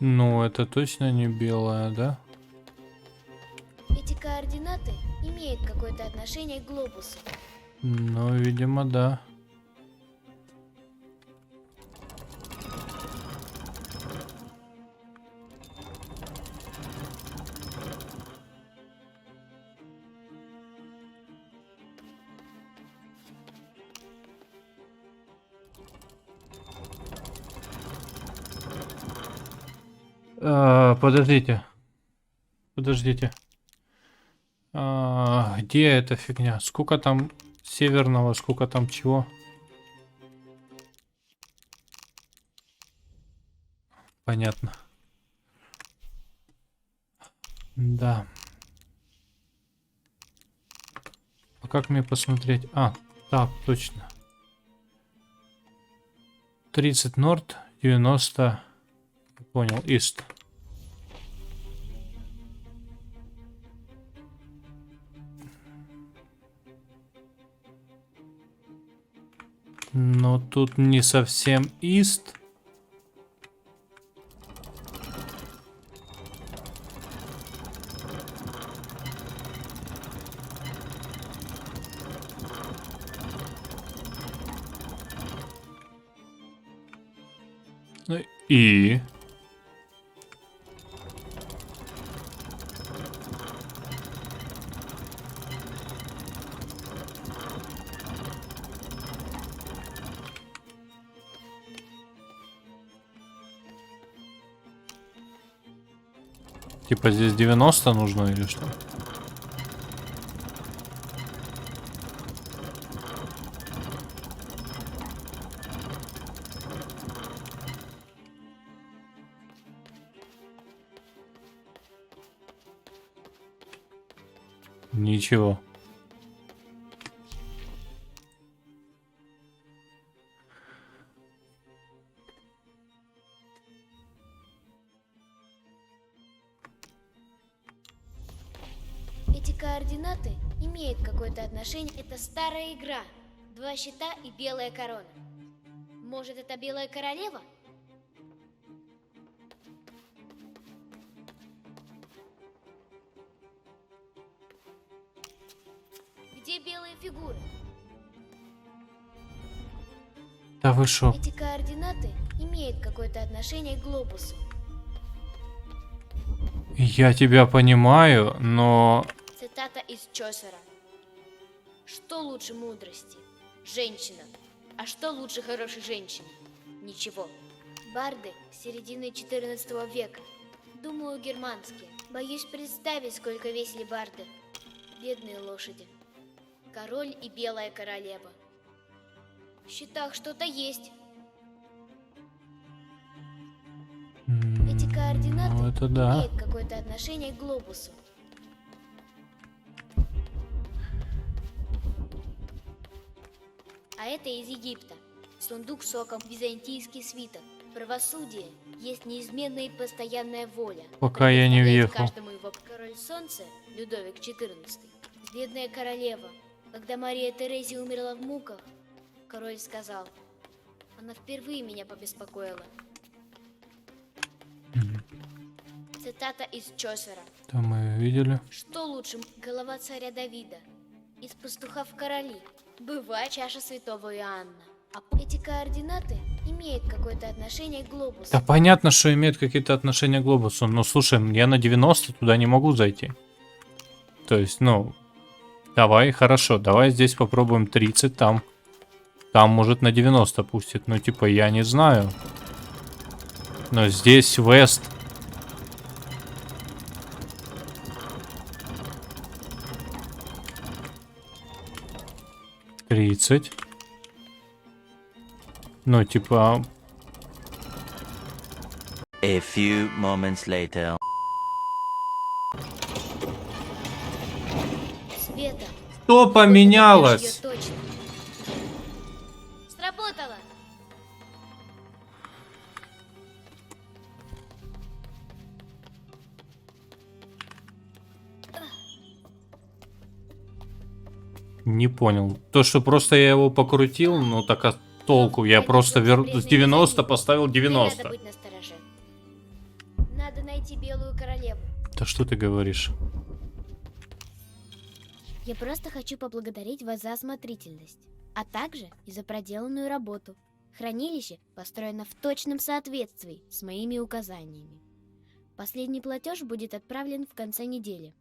Ну, это точно не белая, да? Эти координаты имеют какое-то отношение к глобусу. Ну, видимо, да. Подождите. Подождите. Где эта фигня? Сколько там северного, сколько там чего? Понятно. Да. А как мне посмотреть? А, так, точно. 30 Норд, 90... Понял, Ист. Но тут не совсем Ист. Ну и... Типа здесь 90 нужно или что? Ничего. Эти координаты имеют какое-то отношение. Это старая игра. 2 щита и белая корона. Может, это белая королева? Где белые фигуры? Да вы шо? Эти координаты имеют какое-то отношение к глобусу. Я тебя понимаю, но... Цитата из Чосера. Что лучше мудрости? Женщина. А что лучше хорошей женщине? Ничего. Барды середины 14 века. Думаю, германские. Боюсь представить, сколько весили барды. Бедные лошади. Король и белая королева. В счетах что-то есть. Эти координаты Ну, это да. имеют какое-то отношение к глобусу. А это из Египта. Сундук с соком, византийский свиток. Правосудие есть неизменная и постоянная воля. Пока я не Предоставляет въехал. каждому его король солнца, Людовик XIV, бедная королева. Когда Мария Терезия умерла в муках, король сказал: она впервые меня побеспокоила. Цитата из Чосера. Там мы видели. Что лучше, голова царя Давида? Из пастуха в короли. Бывает чаша святого Иоанна. А эти координаты имеют какое-то отношение к глобусу. Да понятно, что имеет какие-то отношения к глобусу. Но слушай, я на 90 туда не могу зайти. То есть, ну... Давай, хорошо, давай здесь попробуем 30 там. Там, может, на 90 пустит. Ну, типа, я не знаю. Но здесь Вест. Тридцать. Ну, типа... A few moments later. Света. Что поменялось? Её точно. Сработало. Не понял. То, что просто я его покрутил, ну так а толку? Я просто с 90 поставил Тебе 90. надо быть настороже. Надо найти белую королеву. Да что ты говоришь? Я просто хочу поблагодарить вас за осмотрительность, а также и за проделанную работу. Хранилище построено в точном соответствии с моими указаниями. Последний платеж будет отправлен в конце недели.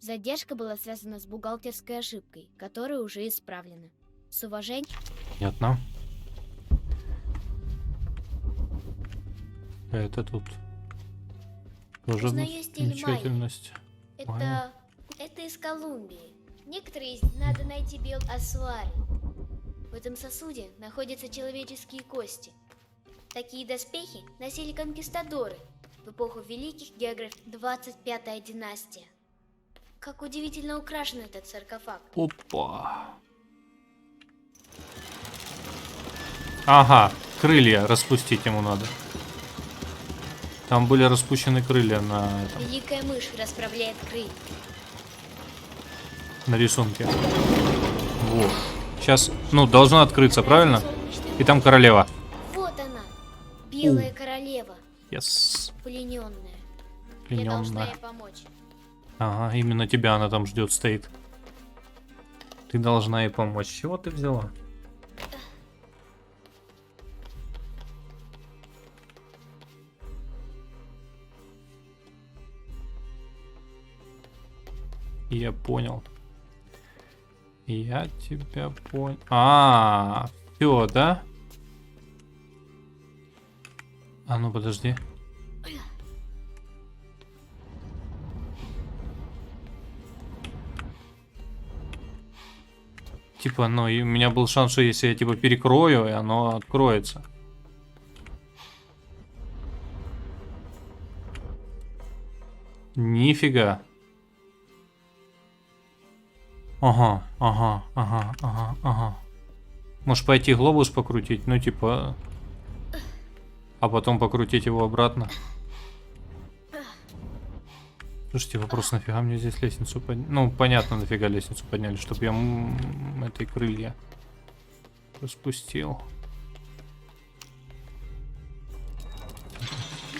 Задержка была связана с бухгалтерской ошибкой, которая уже исправлена. С уважением. Понятно. Это тут тоже Узнаю стиль майя. замечательность. Майя. Это из Колумбии. Некоторые из надо найти бел асуари. В этом сосуде находятся человеческие кости. Такие доспехи носили конкистадоры в эпоху великих географов. 25-я династия. Как удивительно украшен этот саркофаг. Опа. Ага, крылья распустить ему надо. Там были распущены крылья на Великая мышь расправляет крылья. на рисунке. Вот. Сейчас, ну, должна открыться, правильно? И там королева. Вот она, белая королева, Yes. плененная. Я должна ей Пленённая. помочь. Ага, именно тебя она там ждет, стоит. Ты должна ей помочь. Чего ты взяла? Я понял. Я тебя понял. Все, да? А ну подожди. Типа, ну, и у меня был шанс, что если я, типа, перекрою, и оно откроется. Нифига. Ага, ага, ага, ага, ага. Может пойти глобус покрутить? Ну, типа... А потом покрутить его обратно. Слушайте, вопрос, нафига мне здесь лестницу подняли? Ну, понятно, нафига лестницу подняли, чтобы я этой крылья распустил.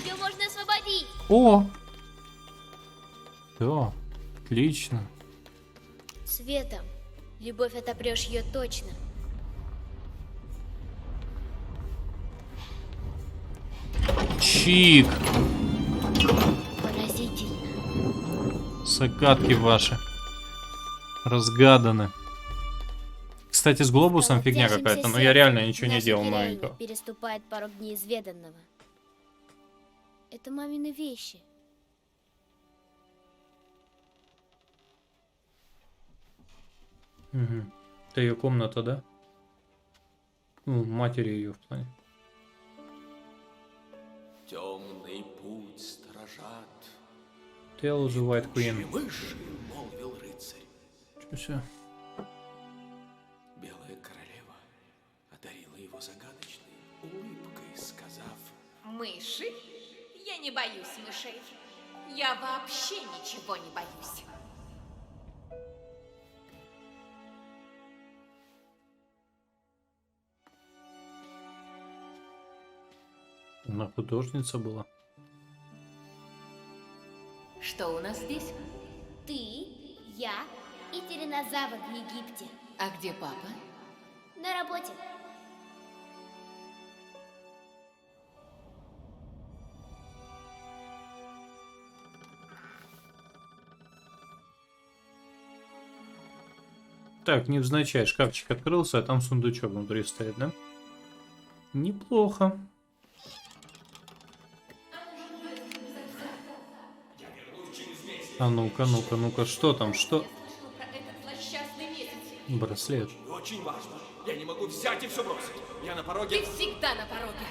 Ее можно освободить. О! Да, отлично. Света, любовь отопрешь ее точно. Чик! Поразительно. Загадки ваши разгаданы. Кстати, с глобусом фигня Колотящимся какая-то, но я сердцем реально ничего не наша делал героиня новенького. переступает порог неизведанного. Это мамины вещи. Угу. Это ее комната, да? Ну, матери ее в плане. Темный путь сторожат. Tell the White Queen. Мыши, молвил рыцарь. Все. Белая королева одарила его загадочной улыбкой, сказав: Мыши? Я не боюсь мышей. Я вообще ничего не боюсь. Она художница была. Что у нас здесь? Ты, я и тираннозавр в Египте. А где папа? На работе. Так, невзначай, шкафчик открылся, а там сундучок внутри стоит, да? Неплохо. А ну-ка, ну-ка, ну-ка, что там, что? Про этот злосчастный месяц. Браслет. очень важно. Я не могу взять и все бросить. Я на пороге. Ты всегда на пороге.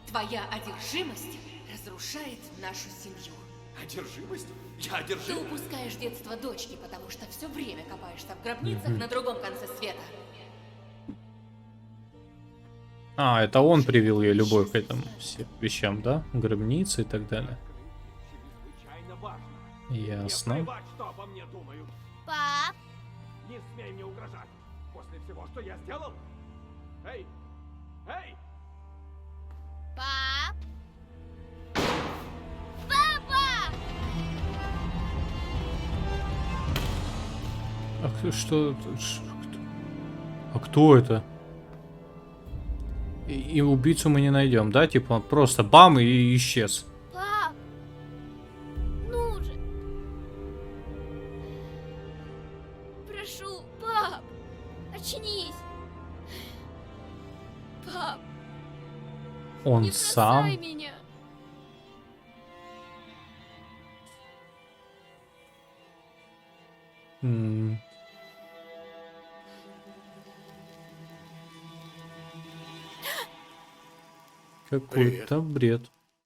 Твоя одержимость разрушает нашу семью. Одержимость? Я Ты одержим. упускаешь детство дочки, потому что все время копаешься в гробницах на другом конце света. А, это он привил ей любовь к этим всем вещам, да? Гробницы и так далее. Чрезвычайно важно. Ясно. Плевать, что обо мне думают. Пап, Не смей мне угрожать. После всего, что я сделал. Эй! Эй! пап. Папа! Что? А кто это? И убийцу мы не найдем, да? Типа просто бам и исчез. Пап! Ну же! Прошу, пап! Очнись! Пап, Он не сам. бросай меня! М. Какой-то бред.